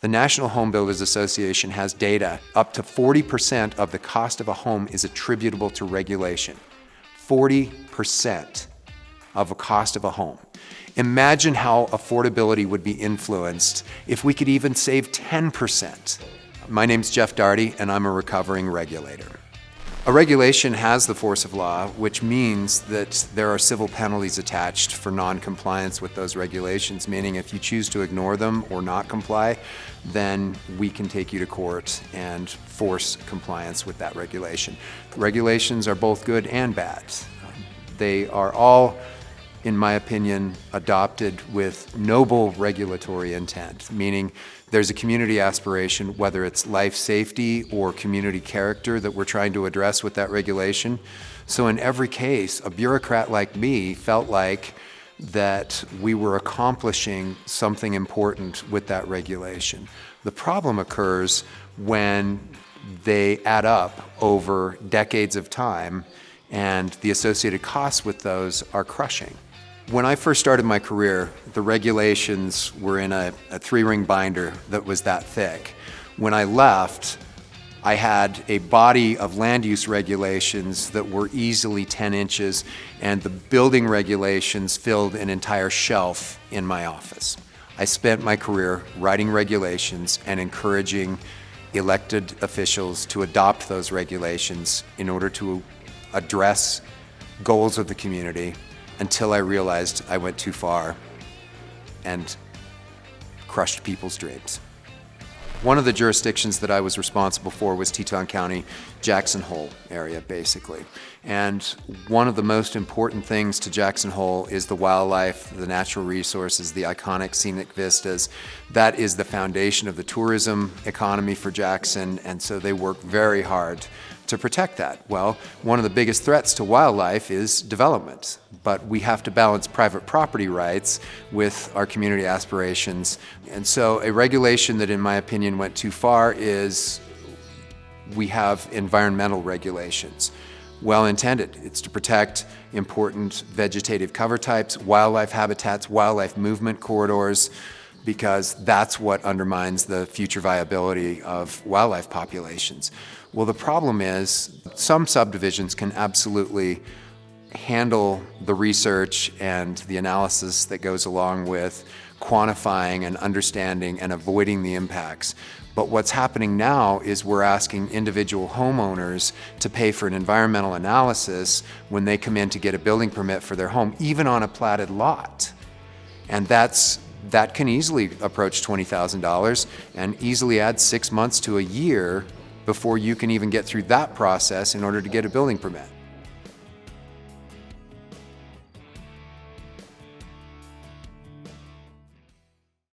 The National Home Builders Association has data up to 40% of the cost of a home is attributable to regulation. 40% of the cost of a home. Imagine how affordability would be influenced if we could even save 10%. My name's Jeff Daugherty, and I'm a recovering regulator. A regulation has the force of law, which means that there are civil penalties attached for non-compliance with those regulations, meaning if you choose to ignore them or not comply, then we can take you to court and force compliance with that regulation. Regulations are both good and bad. They are all, in my opinion, adopted with noble regulatory intent, meaning there's a community aspiration, whether it's life safety or community character that we're trying to address with that regulation. So in every case, a bureaucrat like me felt like that we were accomplishing something important with that regulation. The problem occurs when they add up over decades of time, and the associated costs with those are crushing. When I first started my career, the regulations were in a 3-ring binder that was that thick. When I left, I had a body of land use regulations that were easily 10 inches, and the building regulations filled an entire shelf in my office. I spent my career writing regulations and encouraging elected officials to adopt those regulations in order to address goals of the community, until I realized I went too far and crushed people's dreams. One of the jurisdictions that I was responsible for was Teton County, Jackson Hole area, basically. And one of the most important things to Jackson Hole is the wildlife, the natural resources, the iconic scenic vistas. That is the foundation of the tourism economy for Jackson, and so they work very hard to protect that. Well, one of the biggest threats to wildlife is development, but we have to balance private property rights with our community aspirations. And so a regulation that, in my opinion, went too far is we have environmental regulations. Well intended. It's to protect important vegetative cover types, wildlife habitats, wildlife movement corridors, because that's what undermines the future viability of wildlife populations. Well, the problem is some subdivisions can absolutely handle the research and the analysis that goes along with quantifying and understanding and avoiding the impacts. But what's happening now is we're asking individual homeowners to pay for an environmental analysis when they come in to get a building permit for their home, even on a platted lot. And that can easily approach $20,000 and easily add 6 months to a year before you can even get through that process in order to get a building permit.